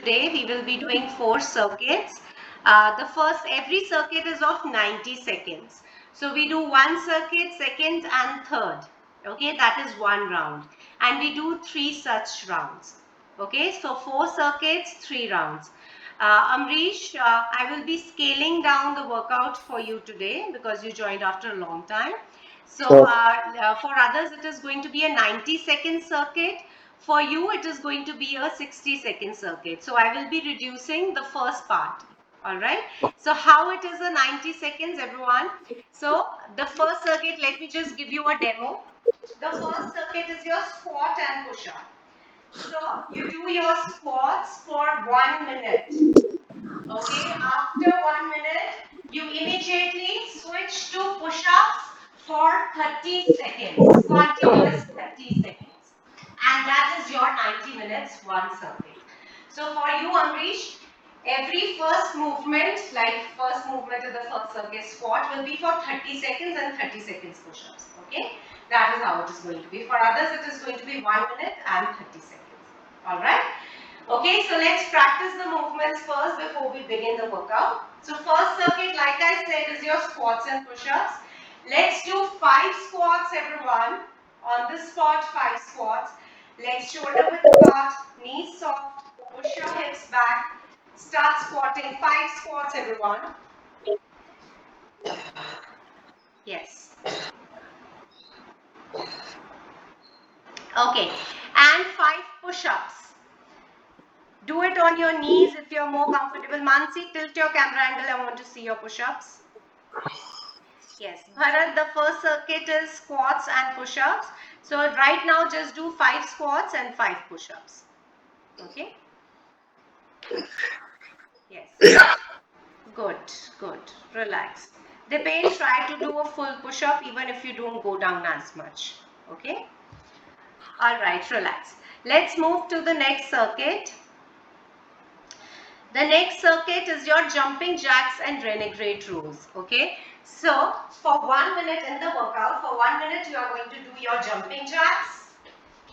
today we will be doing 4 circuits. Every circuit is of 90 seconds. So we do one circuit, second and third. Okay, that is one round. And we do 3 such rounds. Okay, so 4 circuits, 3 rounds. Amrish, I will be scaling down the workout for you today because you joined after a long time. So for others, it is going to be a 90-second circuit. For you, it is going to be a 60-second circuit. So I will be reducing the first part. All right. So how it is a 90 seconds, everyone? So the first circuit, let me just give you a demo. The first circuit is your squat and push-up. So you do your squats for 1 minute. Okay. After 1 minute, you immediately switch to push-ups for 30 seconds. Continuous 30 seconds. And that is your 90 minutes, one circuit. So for you, Amrish, every first movement, like first movement of the first circuit squat, will be for 30 seconds and 30 seconds push-ups. Okay, that is how it is going to be. For others, it is going to be 1 minute and 30 seconds. All right. Okay, so let's practice the movements first before we begin the workout. So first circuit, like I said, is your squats and push-ups. Let's do 5 squats, everyone. On the spot, 5 squats. Legs shoulder width apart, knees soft, push your hips back. Start squatting. 5 squats, everyone. Yes. Okay, and 5 push-ups. Do it on your knees if you're more comfortable. Mansi, tilt your camera angle. I want to see your push-ups. Yes. Bharat, the first circuit is squats and push-ups. So right now just do 5 squats and 5 push-ups. Okay? Yes. Good, good. Relax. Dipen, try to do a full push-up even if you don't go down as much. Okay? Alright, relax. Let's move to the next circuit. The next circuit is your jumping jacks and renegade rows. Okay? So, for 1 minute in the workout, for 1 minute you are going to do your jumping jacks,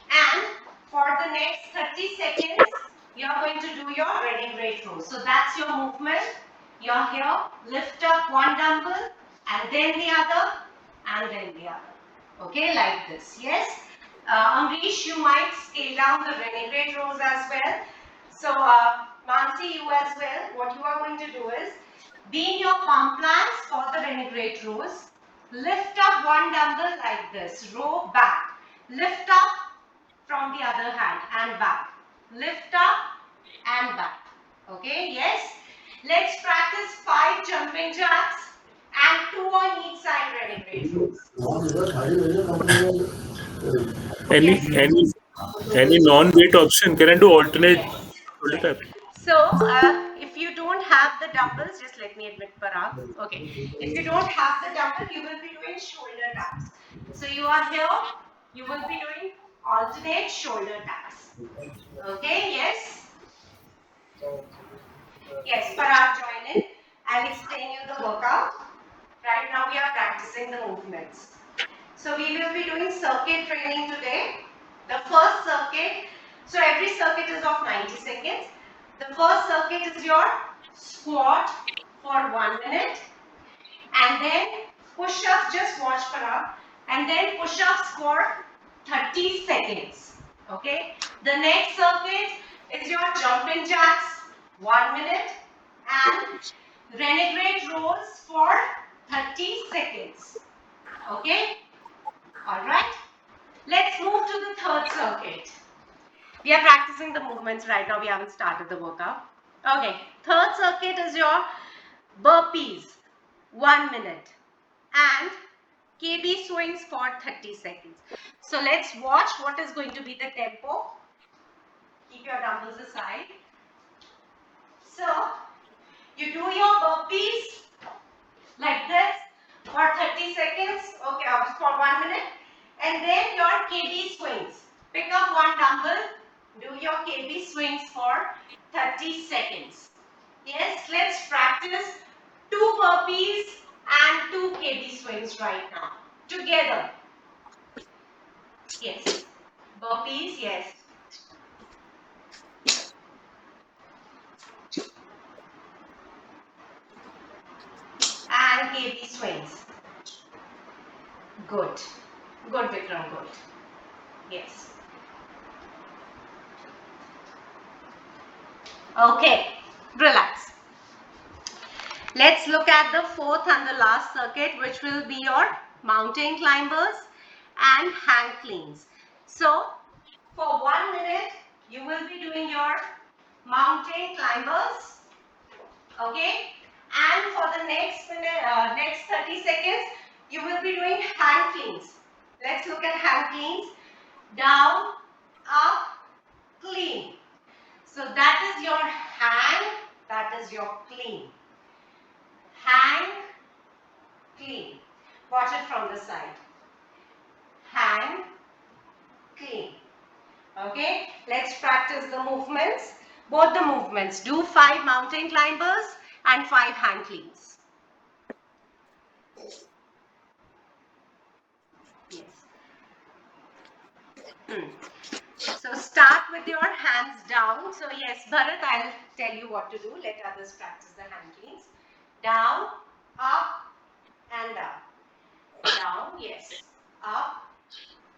and for the next 30 seconds you are going to do your renegade rows. So that's your movement. You're here, lift up one dumbbell and then the other and then the other. Okay, like this. Yes? Amrish, you might scale down the renegade rows as well. So, Mansi, you as well, what you are going to do is, be in your palm planks for the renegade rows. Lift up one dumbbell like this, row back. Lift up from the other hand and back. Lift up and back. Okay, yes. Let's practice 5 jumping jacks and 2 on each side renegade rows. Any Yes. any any non-weight option? Can I do alternate Yes. shoulder Yes. tap? So, if you don't have the dumbbells, just let me admit Parag. Okay. If you don't have the dumbbell, you will be doing shoulder taps. So, you are here, you will be doing alternate shoulder taps. Okay, yes? Yes, Parag, join in. I'll explain you the workout. Right now, we are practicing the movements. So, we will be doing circuit training today. The first circuit, so every circuit is of 90 seconds. The first circuit is your squat for 1 minute, and then push-ups, just watch Parag, and then push-ups for 30 seconds. Okay. The next circuit is your jumping jacks, 1 minute, and renegade rows for 30 seconds. Okay. All right. Let's move to the third circuit. We are practicing the movements right now. We haven't started the workout. Okay. Third circuit is your burpees, 1 minute, and KB swings for 30 seconds. So let's watch what is going to be the tempo. Keep your dumbbells aside. So you do your burpees like this for 30 seconds, okay, for 1 minute, and then your KB swings. Pick up one dumbbell, do your KB swings for 30 seconds. Yes, let's practice 2 burpees and 2 KB swings right now together. Yes, burpees, yes. and KB swings. Good. Good, Vikram, good. Yes. Okay, relax. Let's look at the fourth and the last circuit, which will be your mountain climbers and hang cleans. So, for 1 minute, you will be doing your mountain climbers, okay? And for the next minute, next 30 seconds, you will be doing hang cleans. Let's look at hang cleans. Down, up, clean. So that is your hang, that is your clean. Hang, clean. Watch it from the side. Hang, clean. Okay, let's practice the movements. Both the movements. Do 5 mountain climbers and 5 hang cleans. Yes. So start with your hands down. So yes, Bharat, I'll tell you what to do. Let others practice the hang cleans. Down, up, and up. Down, yes. Up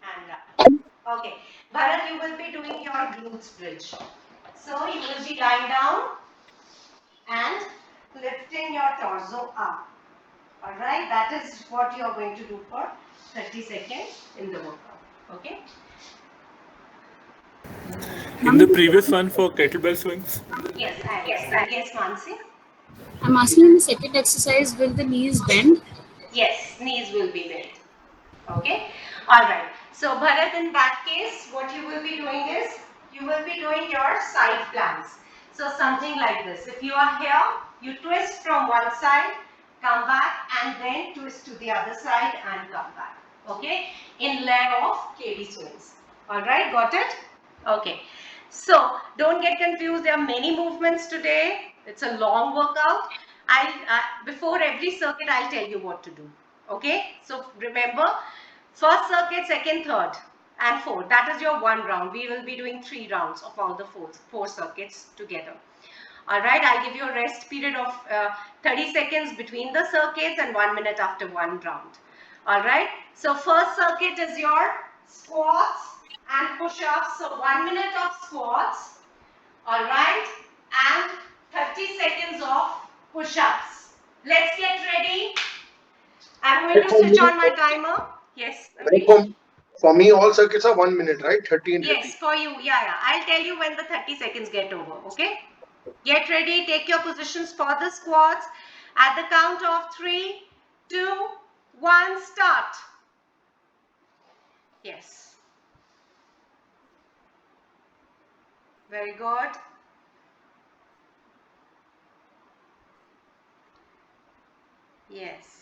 and up. Okay. Bharat, you will be doing your glutes bridge. So you will be lying down and lifting your torso up. Alright, that is what you are going to do for 30 seconds in the workout. Okay? In the previous one for kettlebell swings? Yes, yes, Mansi. I'm asking in the second exercise, will the knees bend? Yes, knees will be bent. Okay? Alright. So Bharat, in that case, what you will be doing is, you will be doing your side planks. So something like this. If you are here, you twist from one side, come back and then twist to the other side and come back. Okay? In leg of KB swings. Alright, got it? Okay. So don't get confused. There are many movements today. It's a long workout. Before every circuit, I'll tell you what to do. Okay? So remember, first circuit, second, third, and fourth. That is your 1 round. We will be doing 3 rounds of all the four circuits together. Alright, I'll give you a rest period of 30 seconds between the circuits and 1 minute after 1 round. Alright, so first circuit is your squats and push-ups. So 1 minute of squats. Alright, and 30 seconds of push-ups. Let's get ready. I'm going to switch on my timer. Yes. For me, all circuits are 1 minute, right? 30 and 30. Yes, for you. Yeah. I'll tell you when the 30 seconds get over. Okay. Get ready. Take your positions for the squats. At the count of 3, 2, 1, start. Yes. Very good. Yes.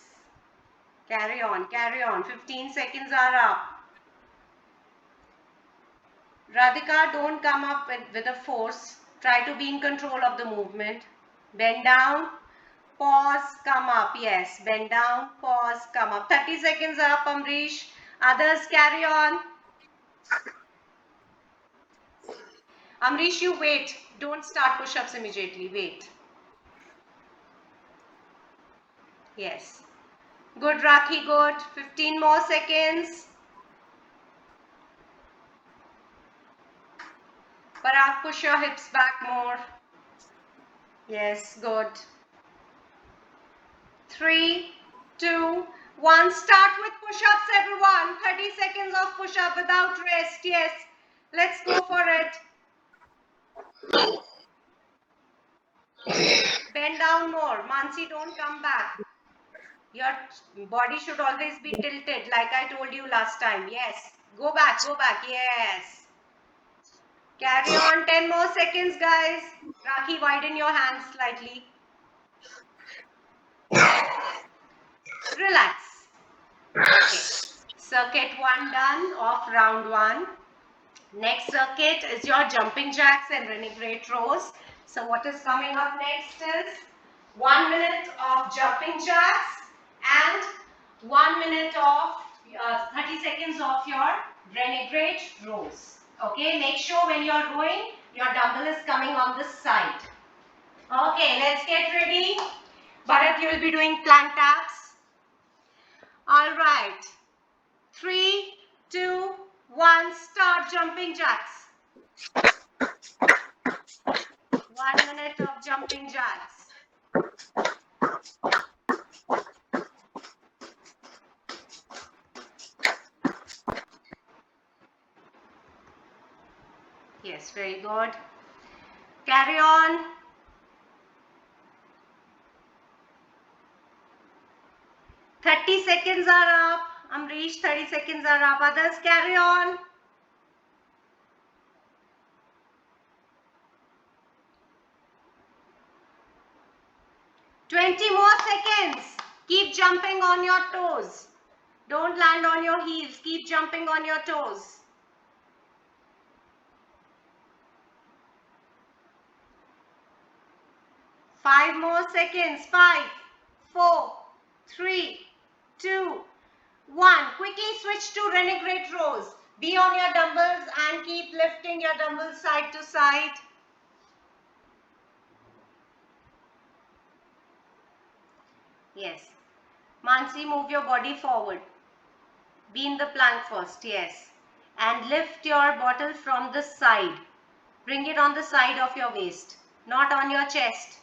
Carry on, carry on. 15 seconds are up. Radhika, don't come up with a force. Try to be in control of the movement. Bend down, pause, come up. Yes, bend down, pause, come up. 30 seconds up, Amrish. Others, carry on. Amrish, you wait. Don't start push-ups immediately. Wait. Yes. Good, Rakhi, good. 15 more seconds. Parag, push your hips back more. Yes, good. 3, 2, 1. Start with push-ups, everyone. 30 seconds of push-up without rest. Yes. Let's go for it. Bend down more. Mansi, don't come back. Your body should always be tilted, like I told you last time. Yes. Go back. Yes. Carry on. 10 more seconds, guys. Rakhi, widen your hands slightly. Relax. Okay. Circuit 1 done of round 1. Next circuit is your jumping jacks and renegade rows. So what is coming up next is 1 minute of jumping jacks and 1 minute of 30 seconds of your renegade rows. Okay, make sure when you are rowing, your dumbbell is coming on this side. Okay, let's get ready. Bharat, you will be doing plank taps. All right. 3, 2, 1. Start jumping jacks. 1 minute of jumping jacks. Yes, very good. Carry on. "30 seconds are up." Amrish, 30 seconds are up. Others, carry on. "20 more seconds. Keep jumping on your toes. Don't land on your heels. Keep jumping on your toes. 5 more seconds. 5, 4, 3, 2, 1. Quickly switch to renegade rows. Be on your dumbbells and keep lifting your dumbbells side to side. Yes. Mansi, move your body forward. Be in the plank first. Yes. And lift your bottle from the side. Bring it on the side of your waist, not on your chest.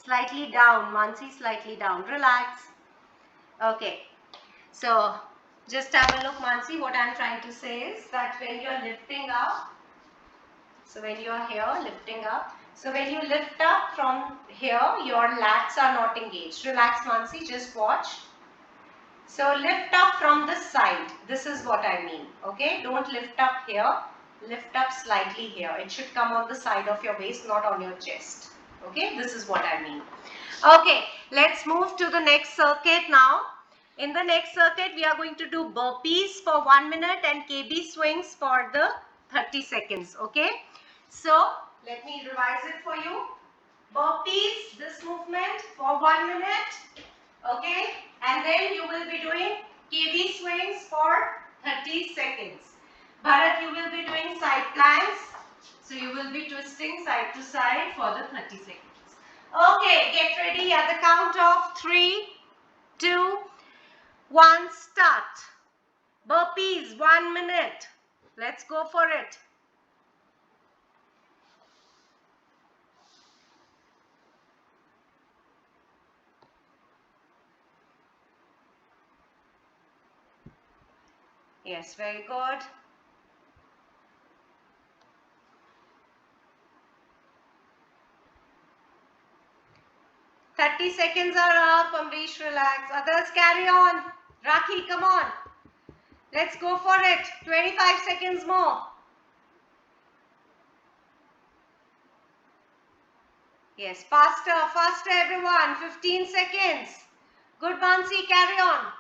Slightly down, Mansi, slightly down. Relax. Okay. So just have a look, Mansi. What I'm trying to say is that when you're lifting up, so when you're here lifting up, so when you lift up from here, your lats are not engaged. Relax, Mansi. Just watch. So lift up from the side. This is what I mean. Okay. Don't lift up here. Lift up slightly here. It should come on the side of your waist, not on your chest. Okay. This is what I mean. Okay. Let's move to the next circuit now. In the next circuit, we are going to do burpees for 1 minute and KB swings for the 30 seconds. Okay. So let me revise it for you. Burpees, this movement for 1 minute. Okay. And then you will be doing KB swings for 30 seconds. Bharat, you will be doing side planks. So you will be twisting side to side for the 30 seconds. Okay, get ready at the count of 3, 2, 1, start. Burpees, 1 minute. Let's go for it. Yes, very good. "30 seconds are up." Amrish, relax. Others, carry on. Rakhi, come on. Let's go for it. 25 seconds more. Yes, faster, faster everyone. 15 seconds. Good, Mansi, carry on.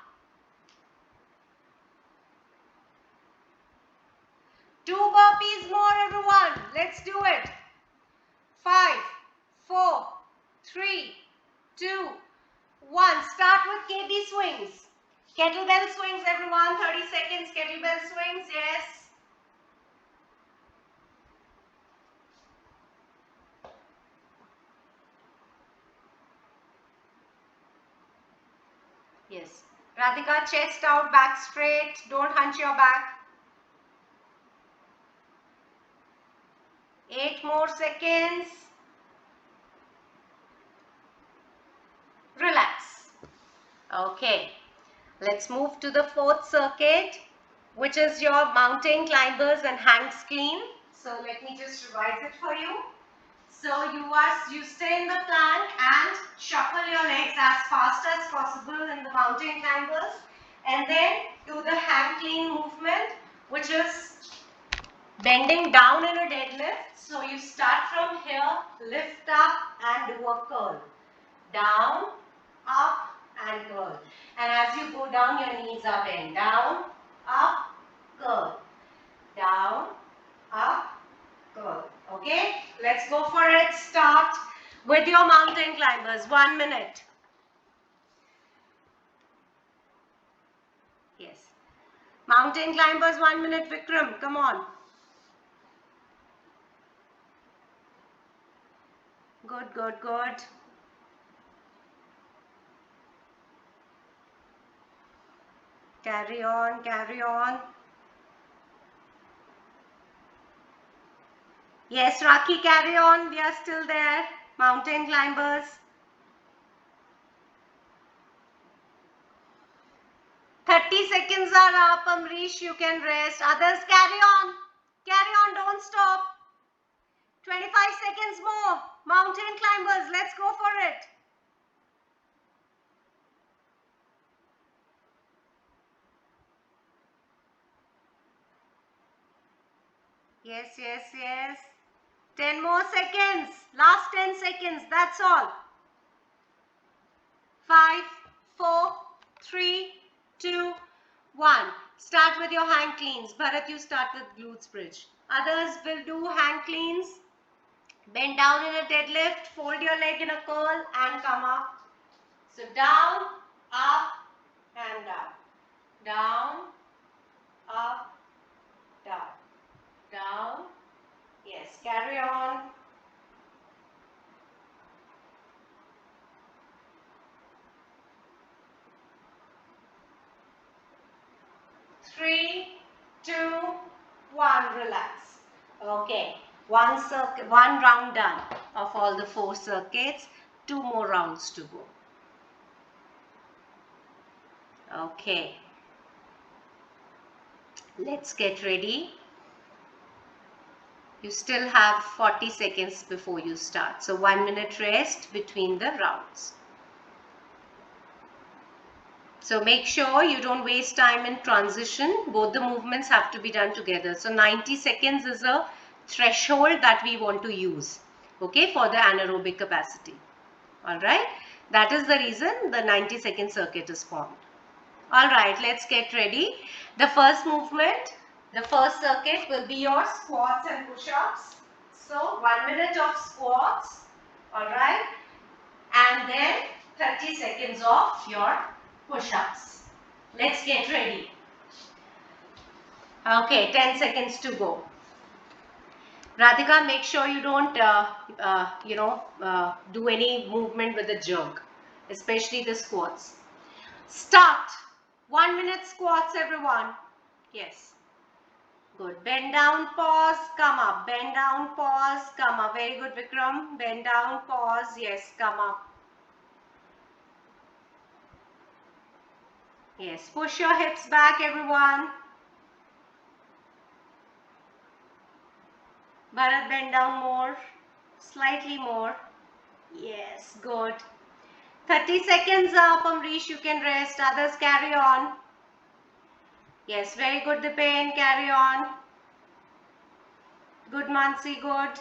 2 burpees more everyone. Let's do it. 5, 4, 3, 2, 1. Start with KB swings. Kettlebell swings everyone. 30 seconds kettlebell swings. Yes. Yes. Radhika, chest out, back straight. Don't hunch your back. 8 more seconds. Relax. Okay. Let's move to the 4th circuit, which is your mountain climbers and hangs clean. So let me just revise it for you. So you stay in the plank and shuffle your legs as fast as possible in the mountain climbers, and then do the hang clean movement, which is bending down in a deadlift. So you start from here, lift up and do a curl. Down, up and curl. And as you go down, your knees are bent. Down, up, curl. Down, up, curl. Okay, let's go for it. Start with your mountain climbers. 1 minute. Yes. Mountain climbers, 1 minute. Vikram, come on. Good, good, good. Carry on, carry on. Yes, Rakhi, carry on. We are still there. Mountain climbers. 30 seconds are up, Amrish. You can rest. Others, carry on. Carry on, don't stop. 25 seconds more. Mountain climbers, let's go for it. Yes, yes, yes. 10 more seconds. Last 10 seconds. That's all. 5, 4, 3, 2, 1. Start with your hang cleans. Bharat, you start with glutes bridge. Others will do hang cleans. Bend down in a deadlift. Fold your leg in a curl and come up. So down, up, and down. Down, up, down. Down. Yes, carry on. Three, two, one. Relax. Okay. One circuit, one round done of all the 4 circuits. 2 more rounds to go. Okay. Let's get ready. You still have 40 seconds before you start. So 1 minute rest between the rounds. So make sure you don't waste time in transition. Both the movements have to be done together. So 90 seconds is a threshold that we want to use, okay, for the anaerobic capacity. All right. That is the reason the 90-second circuit is formed. All right. Let's get ready. The first movement, the first circuit will be your squats and push-ups. So 1 minute of squats. All right. And then 30 seconds of your push-ups. Let's get ready. Okay, 10 seconds to go. Radhika, make sure you don't, do any movement with a jerk, especially the squats. Start. 1 minute squats, everyone. Yes. Good. Bend down, pause, come up. Bend down, pause, come up. Very good, Vikram. Bend down, pause. Yes, come up. Yes, push your hips back, everyone. Bharat, bend down more, slightly more. Yes, good. 30 seconds up, Amrish, you can rest. Others carry on. Yes, very good, Dipen, carry on. Good, Mansi, good.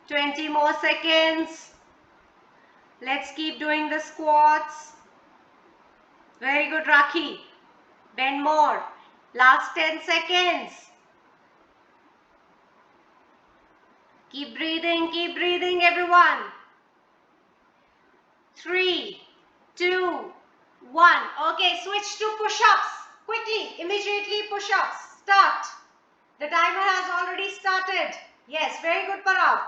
20 more seconds. Let's keep doing the squats. Very good, Rakhi. Bend more. Last 10 seconds. Keep breathing, everyone. 3, 2, 1. Okay, switch to push-ups. Quickly, immediately push-ups. Start. The timer has already started. Yes, very good, Parag.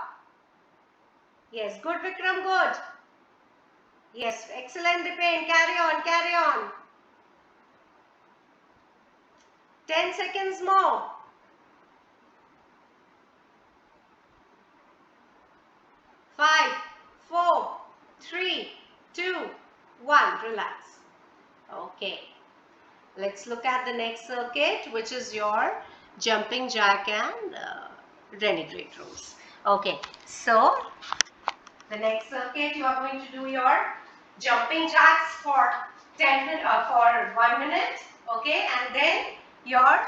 Yes, good, Vikram, good. Yes, excellent, Dipen. Carry on, carry on. 10 seconds more. 5, 4, 3, 2, 1. Relax. Okay. Let's look at the next circuit, which is your jumping jack and renegade rows. Okay. So, the next circuit, you are going to do your jumping jacks for 1 minute. Okay. And then your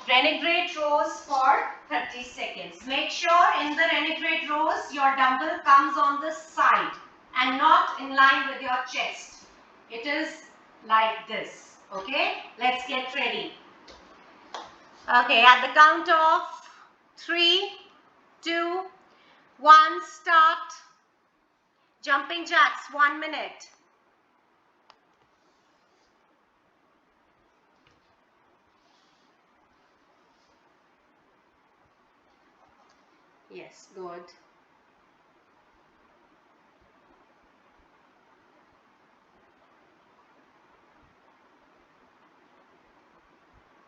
renegade rows for 30 seconds. Make sure in the renegade rows, your dumbbell comes on the side and not in line with your chest. It is like this. Okay, let's get ready. Okay, at the count of 3, 2, 1, start. Jumping jacks, 1 minute. Yes, good.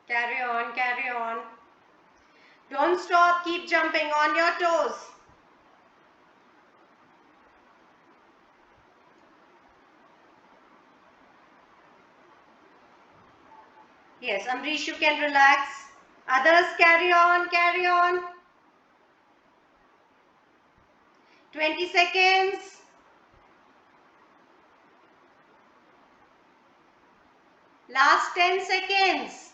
Carry on, carry on. Don't stop, keep jumping on your toes. Yes, Amrish, you can relax. Others, carry on, carry on. 20 seconds. Last 10 seconds.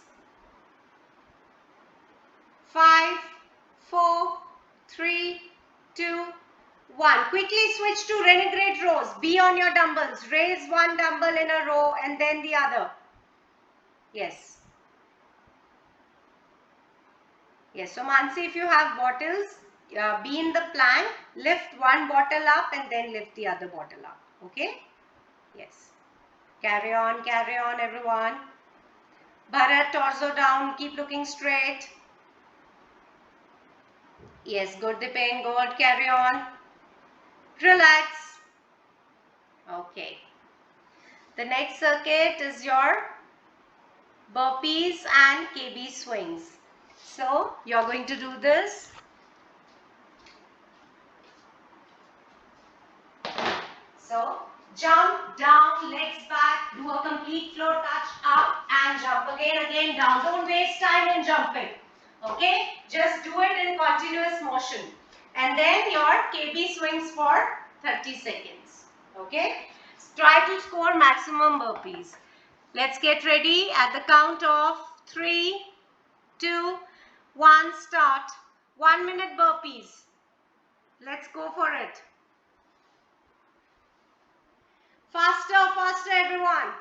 5, 4, 3, 2, 1. Quickly switch to renegade rows. Be on your dumbbells. Raise one dumbbell in a row and then the other. Yes. Yes. So Mansi, if you have bottles, be in the plank. Lift one bottle up and then lift the other bottle up. Okay? Yes. Carry on, everyone. Bharat, torso down. Keep looking straight. Yes, good, Dipen. Good. Carry on. Relax. Okay. The next circuit is your burpees and KB swings. So you're going to do this. So jump down, legs back, do a complete floor touch up and jump again, down. Don't waste time in jumping. Okay, just do it in continuous motion. And then your KB swings for 30 seconds. Okay, try to score maximum burpees. Let's get ready at the count of 3, 2, 1, start. 1 minute burpees. Let's go for it. Faster, faster, everyone.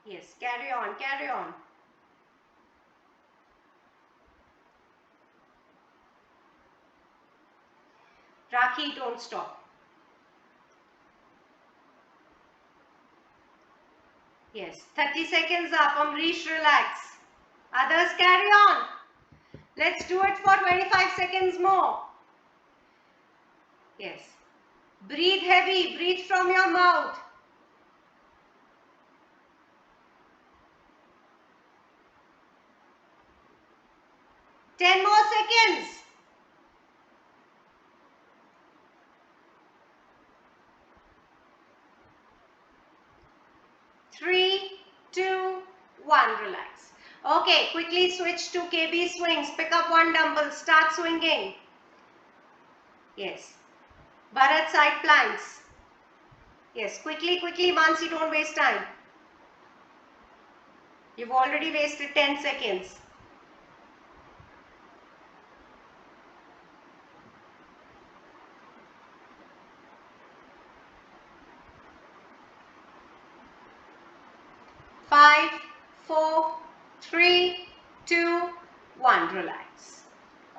Yes, carry on, carry on. Rakhi, don't stop. Yes, 30 seconds up. Amrish, relax. Others, carry on. Let's do it for 25 seconds more. Yes. Breathe heavy. Breathe from your mouth. Ten more seconds. 3, 2, 1. Relax. Okay, quickly switch to KB swings. Pick up one dumbbell. Start swinging. Yes. Bharat, side planks. Yes, quickly, quickly, Mansi, don't waste time. You've already wasted 10 seconds. Five, 4, 3, 2, 1. Relax.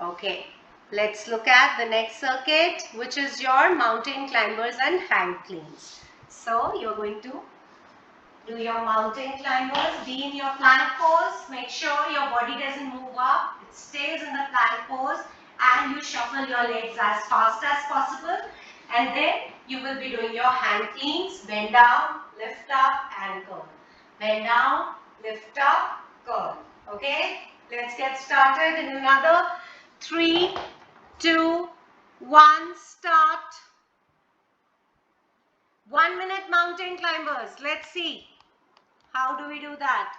Okay, let's look at the next circuit, which is your mountain climbers and hang cleans. So you're going to do your mountain climbers. Be in your plank pose. Make sure your body doesn't move up. It stays in the plank pose and you shuffle your legs as fast as possible. And then you will be doing your hand cleans. Bend down, lift up and curl. Bend down, lift up, curl. Okay? Let's get started in another 3, 2, 1, start. 1 minute mountain climbers. Let's see. How do we do that?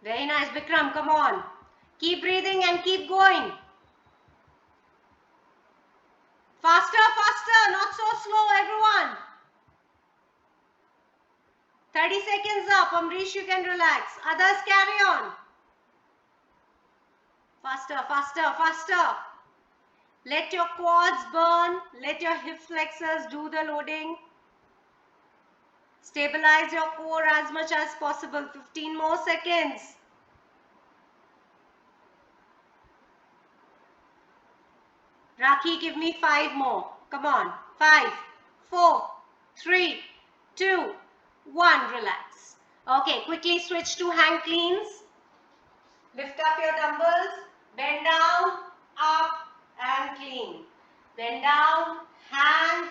Very nice, Bikram. Come on. Keep breathing and keep going. Faster, faster. Not so slow, everyone. 30 seconds up. Amrish, you can relax. Others, carry on. Faster, faster, faster. Let your quads burn. Let your hip flexors do the loading. Stabilize your core as much as possible. 15 more seconds. Rakhi, give me 5 more. Come on. 5, 4, 3, 2, 1. Relax. Okay, quickly switch to hang cleans. Lift up your dumbbells. Bend down, up and clean. Bend down, hand,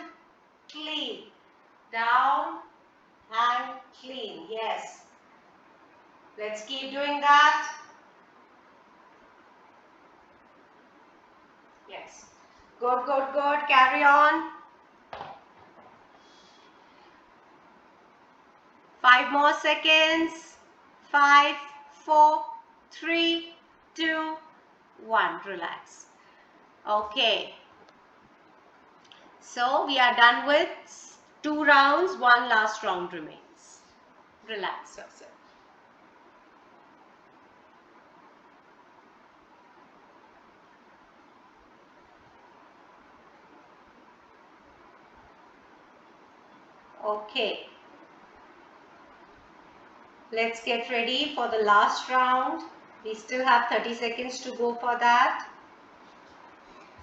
clean. Down and clean. Yes. Let's keep doing that. Yes. Good, good, good. Carry on. 5 more seconds. 5, 4, 3, 2, 1. Relax. Okay. So we are done with 2 rounds. 1 last round remains. Relax yourself. Okay. Let's get ready for the last round. We still have 30 seconds to go for that.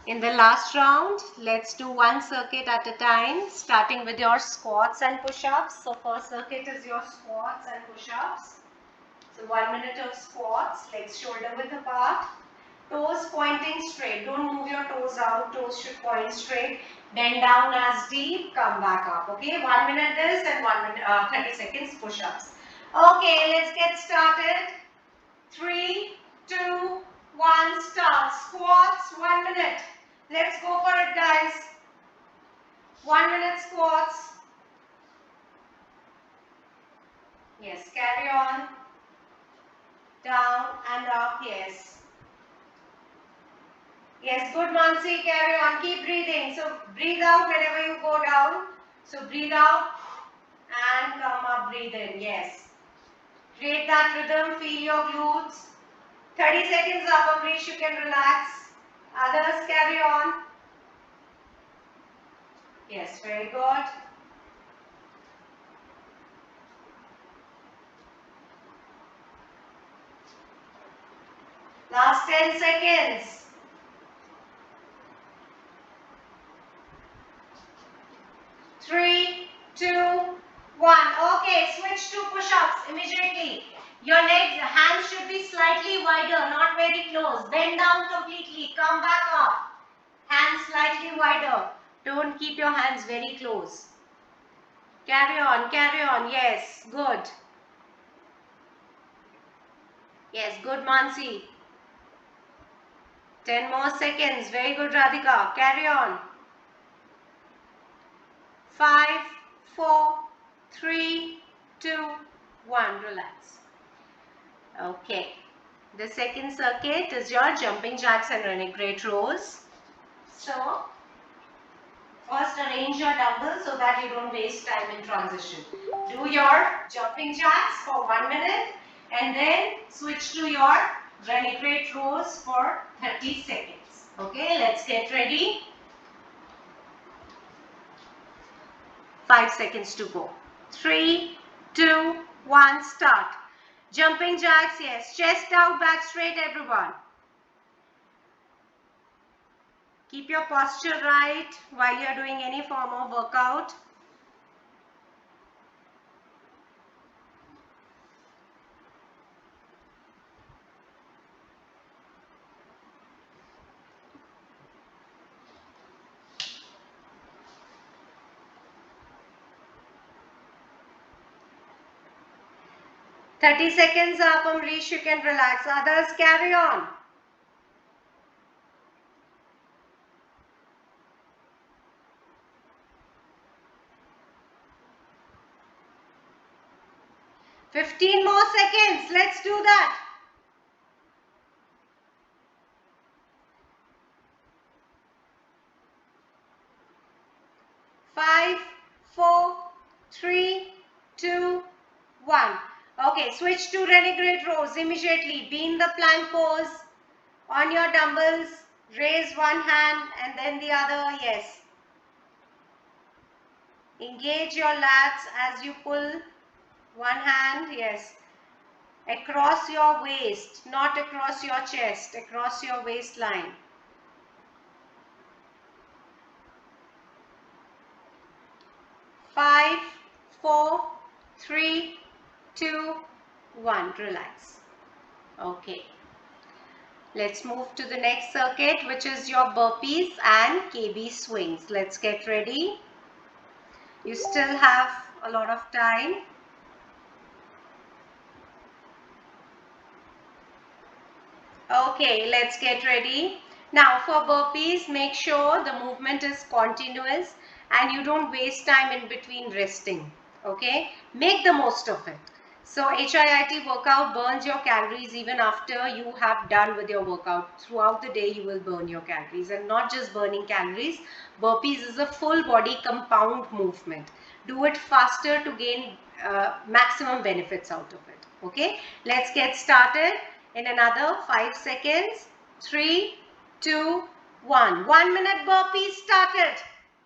In the last round, let's do one circuit at a time, starting with your squats and push-ups. So first circuit is your squats and push-ups. So 1 minute of squats, legs shoulder width apart, toes pointing straight. Don't move your toes out, toes should point straight. Bend down as deep, come back up. Okay, 1 minute this and 30 seconds push-ups. Okay, let's get started. 3, 2, 1, start. Squats, 1 minute. Let's go for it, guys. 1 minute squats. Yes, carry on. Down and up, yes. Yes, good, Mansi, carry on. Keep breathing. So breathe out whenever you go down. So breathe out and come up, breathe in, yes. Create that rhythm, feel your glutes. 30 seconds up, Amrish, you can relax. Others, carry on. Yes, very good. Last 10 seconds. 3, 2, 1. Okay, switch to push-ups immediately. Your legs, hands should be slightly wider, not very close. Bend down completely. Come back up. Hands slightly wider. Don't keep your hands very close. Carry on, carry on. Yes, good. Yes, good, Mansi. 10 more seconds. Very good, Radhika. Carry on. 5, 4, 3, 2, 1. Relax. Okay. The second circuit is your jumping jacks and renegade rows. So, first arrange your dumbbells so that you don't waste time in transition. Do your jumping jacks for 1 minute and then switch to your renegade rows for 30 seconds. Okay, let's get ready. 5 seconds to go. 3, 2, 1, start. Jumping jacks, yes. Chest out, back straight, everyone. Keep your posture right while you're doing any form of workout. "30 seconds up, Amrish, you can relax. Others, carry on. "15 more seconds. Let's do that. Five, 4, 3, 2, 1. Okay, switch to renegade rows immediately. Be in the plank pose. On your dumbbells, raise one hand and then the other. Yes. Engage your lats as you pull one hand. Yes. Across your waist, not across your chest, across your waistline. 5, 4, 3, 2, 1. Relax. Okay. Let's move to the next circuit, which is your burpees and KB swings. Let's get ready. You still have a lot of time. Okay, let's get ready. Now for burpees, make sure the movement is continuous and you don't waste time in between resting. Okay, make the most of it. So HIIT workout burns your calories even after you have done with your workout. Throughout the day, you will burn your calories, and not just burning calories. Burpees is a full body compound movement. Do it faster to gain maximum benefits out of it. Okay, let's get started in another 5 seconds. 3, 2, 1. 1 minute burpees started.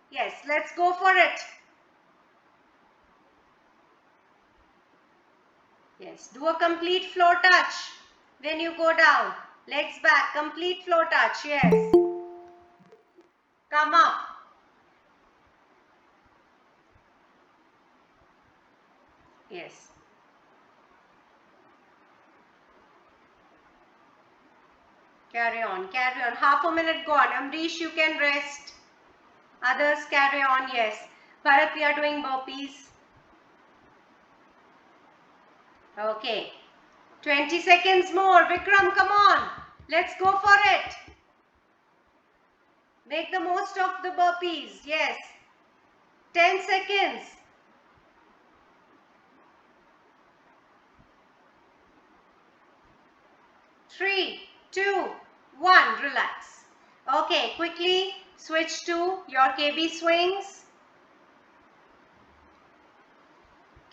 Yes, let's go for it. Yes, do a complete floor touch when you go down. Legs back, complete floor touch. Yes. Come up. Yes. Carry on, carry on. Half a minute gone. Amrish, you can rest. Others carry on. Yes. Bharat, we are doing burpees. Okay. 20 seconds more. Vikram, come on. Let's go for it. Make the most of the burpees. Yes. 10 seconds. 3, 2, 1. Relax. Okay, quickly switch to your KB swings.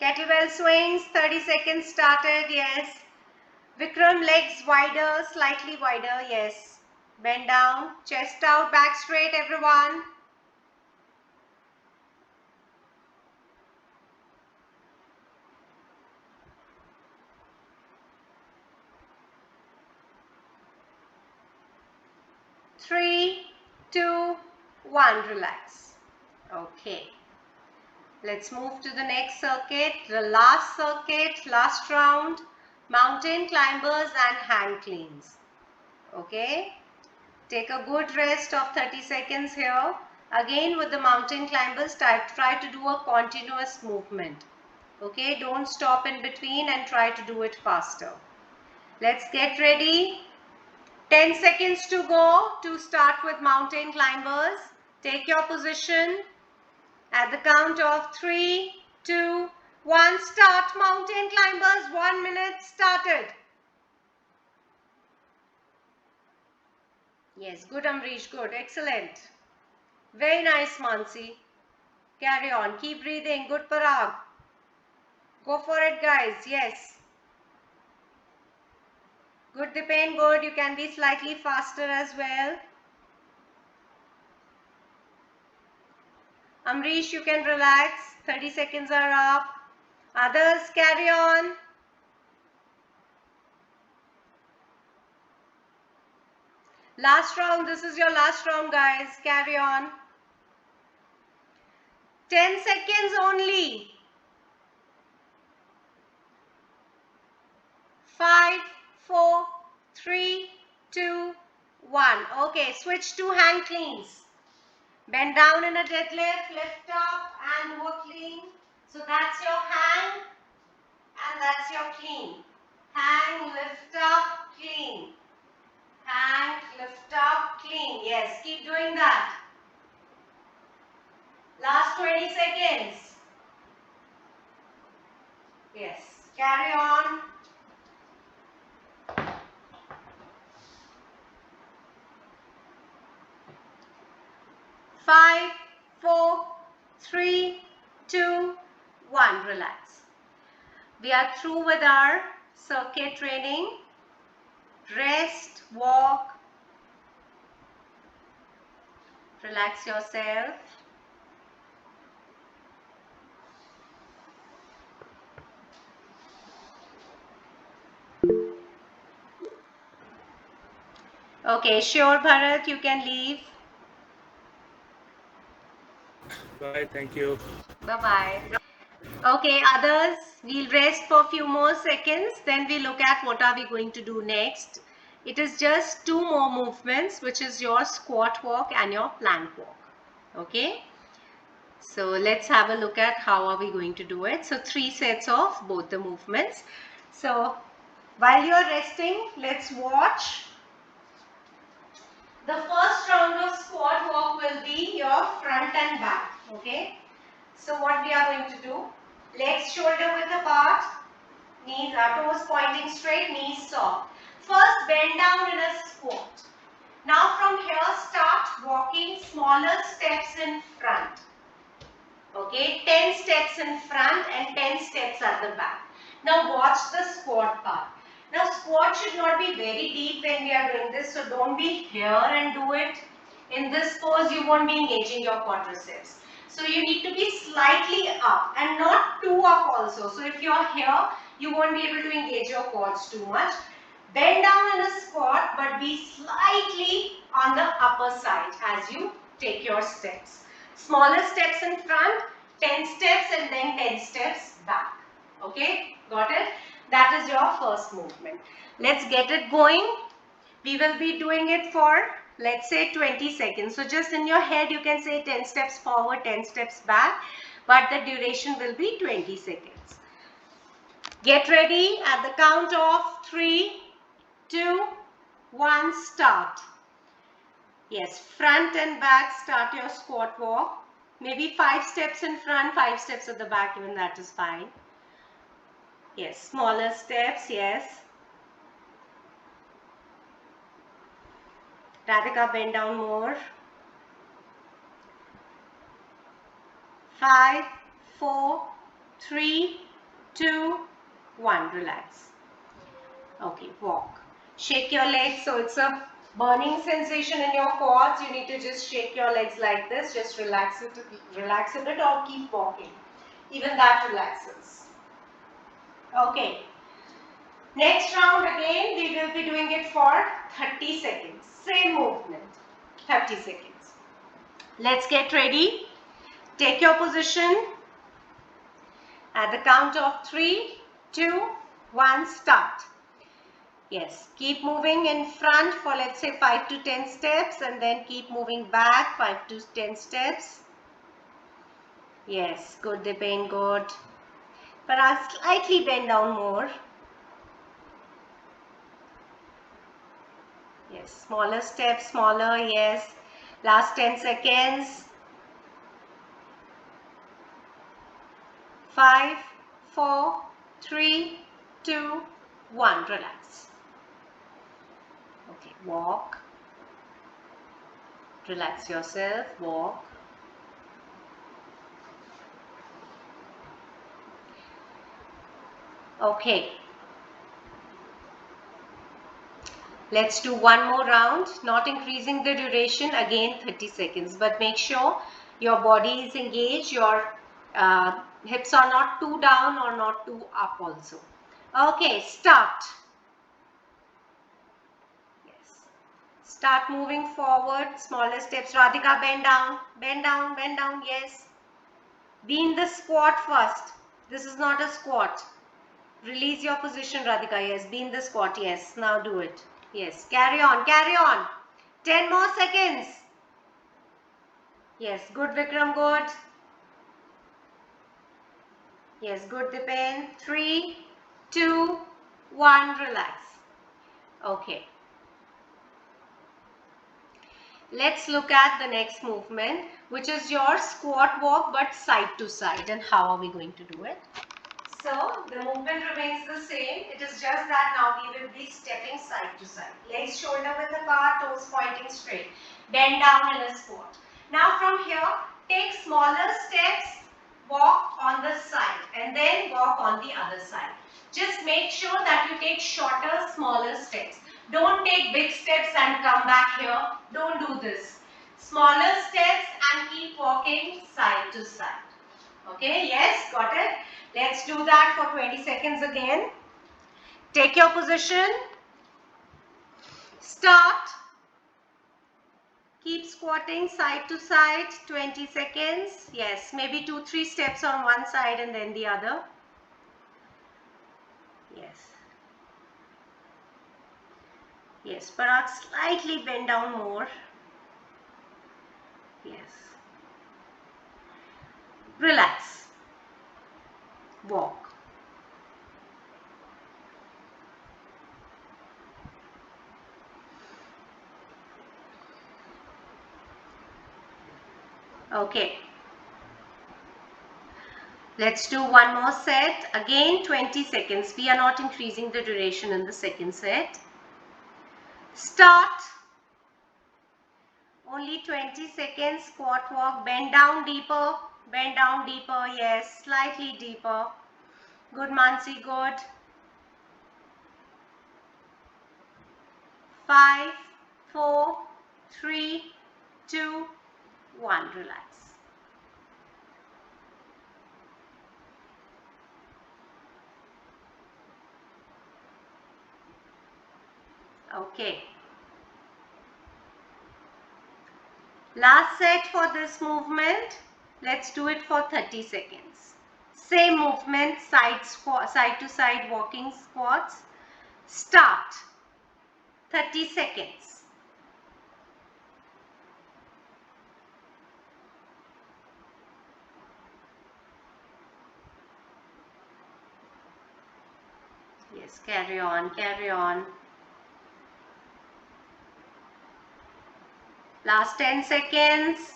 Kettlebell swings, 30 seconds started, yes. Vikram, legs wider, slightly wider, yes. Bend down, chest out, back straight, everyone. Three, two, one. Relax. Okay. Let's move to the next circuit, the last circuit, last round, mountain climbers and hang cleans. Okay. Take a good rest of 30 seconds here. Again with the mountain climbers, try to do a continuous movement. Okay, don't stop in between and try to do it faster. Let's get ready. 10 seconds to go to start with mountain climbers. Take your position. At the count of 3, 2, 1, start mountain climbers. 1 minute started. Yes, good Amrish, good, excellent. Very nice Mansi. Carry on, keep breathing, good Parag. Go for it guys, yes. Good Dipen, good, you can be slightly faster as well. Amrish, you can relax, 30 seconds are up. Others, carry on. Last round, this is your last round guys, carry on. 10 seconds only. 5, 4, 3, 2, 1. Okay, switch to hang cleans. Bend down in a deadlift, lift up and do a clean. So that's your hang and that's your clean. Hang, lift up, clean. Hang, lift up, clean. Yes, keep doing that. Last 20 seconds. Yes, carry on. 5, 4, 3, 2, 1. Relax. We are through with our circuit training. Rest, walk, relax yourself. Okay, sure Bharat, you can leave. Bye. Thank you. Bye-bye. Okay, others, we'll rest for a few more seconds. Then we look at what are we going to do next. It is just 2 more movements, which is your squat walk and your plank walk. Okay. So let's have a look at how are we going to do it. So 3 sets of both the movements. So while you're resting, let's watch. The first round of squat walk will be your front and back. Okay. So what we are going to do, legs shoulder width apart, knees are toes pointing straight, knees soft. First bend down in a squat. Now from here start walking smaller steps in front. Okay, 10 steps in front and 10 steps at the back. Now watch the squat part. Now squat should not be very deep when we are doing this, so don't be here and do it. In this pose you won't be engaging your quadriceps. So you need to be slightly up and not too up also. So if you are here, you won't be able to engage your quads too much. Bend down in a squat but be slightly on the upper side as you take your steps. Smaller steps in front, 10 steps and then 10 steps back. Okay, got it? That is your first movement. Let's get it going. We will be doing it for, let's say, 20 seconds. So just in your head you can say 10 steps forward, 10 steps back, but the duration will be 20 seconds. Get ready at the count of 3, 2, 1, start. Yes, front and back, start your squat walk. Maybe 5 steps in front, 5 steps at the back, even that is fine. Yes, smaller steps, yes. Radhika, bend down more. 5, 4, 3, 2, 1, relax. Okay, walk. Shake your legs, so it's a burning sensation in your quads. You need to just shake your legs like this, just relax it a bit or keep walking. Even that relaxes. Okay. Next round again, we will be doing it for 30 seconds. Same movement, 30 seconds. Let's get ready. Take your position. At the count of 3, 2, 1, start. Yes, keep moving in front for let's say 5 to 10 steps and then keep moving back 5 to 10 steps. Yes, good Dipen, good. But I'll slightly bend down more. Yes, smaller steps, smaller, yes. Last 10 seconds. 5, 4, 3, 2, 1, relax. Okay, walk. Relax yourself, walk. Okay. Let's do one more round, not increasing the duration, again 30 seconds. But make sure your body is engaged, your hips are not too down or not too up also. Okay, start. Yes. Start moving forward, smaller steps. Radhika, bend down, bend down, bend down, yes. Be in the squat first. This is not a squat. Release your position, Radhika. Yes, be in the squat. Yes, now do it. Yes, carry on, carry on. 10 more seconds. Yes, good Vikram, good. Yes, good Dipen. 3, 2, 1, relax. Okay. Let's look at the next movement, which is your squat walk but side to side. And how are we going to do it? So the movement remains the same. It is just that now we will be stepping side to side. Legs shoulder width apart, toes pointing straight. Bend down in a squat. Now from here, take smaller steps, walk on the side and then walk on the other side. Just make sure that you take shorter, smaller steps. Don't take big steps and come back here. Don't do this. Smaller steps and keep walking side to side. Okay, yes, got it? Let's do that for 20 seconds again. Take your position. Start. Keep squatting side to side, 20 seconds. Yes, maybe 2-3 steps on one side and then the other. Yes. Yes, Parag, slightly bend down more. Yes. Relax. Walk. Okay. Let's do one more set. Again, 20 seconds. We are not increasing the duration in the second set. Start. Only 20 seconds. Squat walk. Bend down deeper. Bend down deeper. Yes, slightly deeper. Good, Mansi. Good. 5, 4, 3, 2, 1. Relax. Okay. Last set for this movement. Let's do it for 30 seconds. Same movement, side to side walking squats. Start. 30 seconds. Yes, carry on, carry on. Last 10 seconds.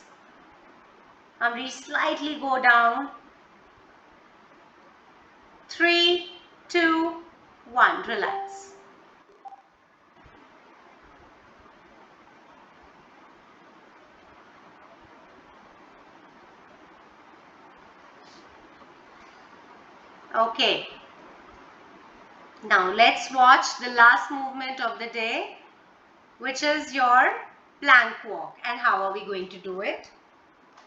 Amrish, slightly go down. 3, 2, 1. Relax. Okay. Now let's watch the last movement of the day, which is your plank walk. And how are we going to do it?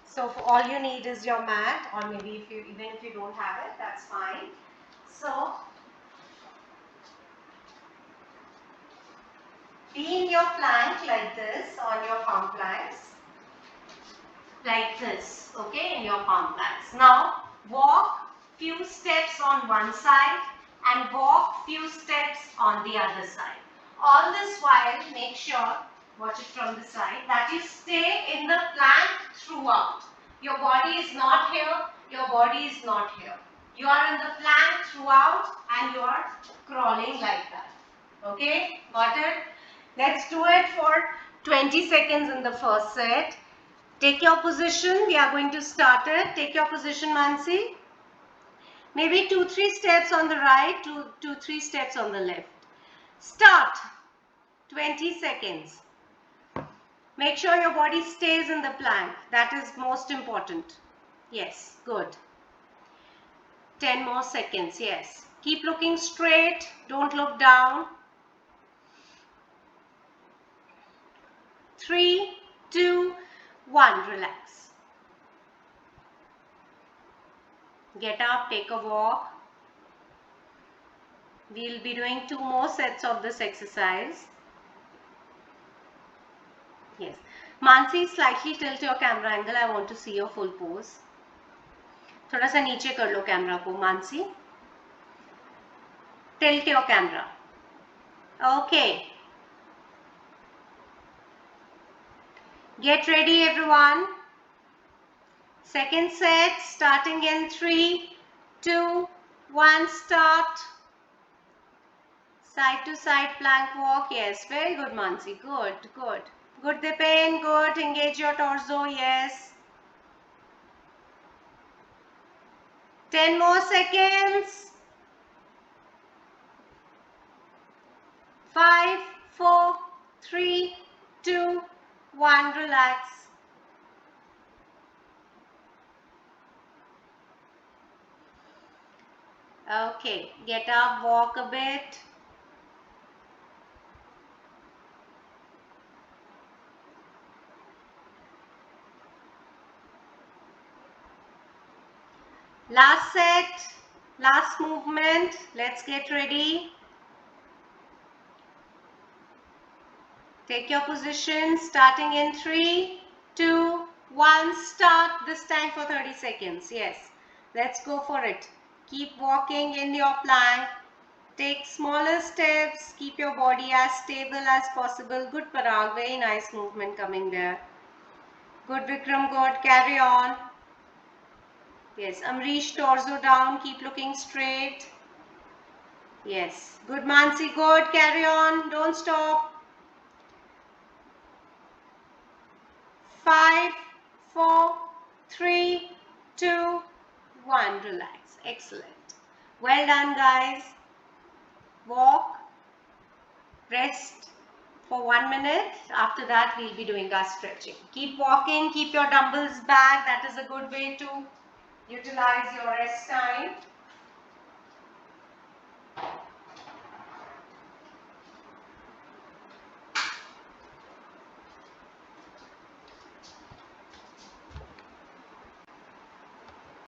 So all you need is your mat, or maybe even if you don't have it, that's fine. So be in your plank like this, on your palm planks, like this, okay, in your palm planks. Now walk few steps on one side and walk few steps on the other side. All this while, make sure, watch it from the side, that you stay in the plank throughout. Your body is not here, your body is not here. You are in the plank throughout and you are crawling like that. Okay, got it? Let's do it for 20 seconds in the first set. Take your position. We are going to start it. Take your position, Mansi. Maybe 2-3 steps on the right, 2-3 steps on the left. Start. 20 seconds. Make sure your body stays in the plank. That is most important. Yes, good. 10 more seconds. Yes. Keep looking straight. Don't look down. 3, 2, 1. Relax. Get up, take a walk. We'll be doing 2 more sets of this exercise. Yes. Mansi, slightly tilt your camera angle. I want to see your full pose. थोड़ा सा नीचे कर लो camera को, Mansi. Tilt your camera. Okay. Get ready, everyone. Second set, starting in 3, 2, 1, start. Side to side plank walk. Yes, very good, Mansi. Good, good. Good, Dipen. Good. Engage your torso. Yes. 10 more seconds. 5, 4, 3, 2, 1. Relax. Okay, get up, walk a bit. Last set, last movement. Let's get ready. Take your position, starting in 3, 2, 1, start. This time for 30 seconds. Yes, let's go for it. Keep walking in your plank. Take smaller steps. Keep your body as stable as possible. Good, Parag. Very nice movement coming there. Good, Vikram. Good. Carry on. Yes, Amrish, torso down. Keep looking straight. Yes. Good, Mansi. Good. Carry on. Don't stop. 5, 4, 3, 2, 1. Relax. Excellent. Well done, guys. Walk. Rest for 1 minute. After that, we'll be doing our stretching. Keep walking. Keep your dumbbells back. That is a good way to utilize your rest time.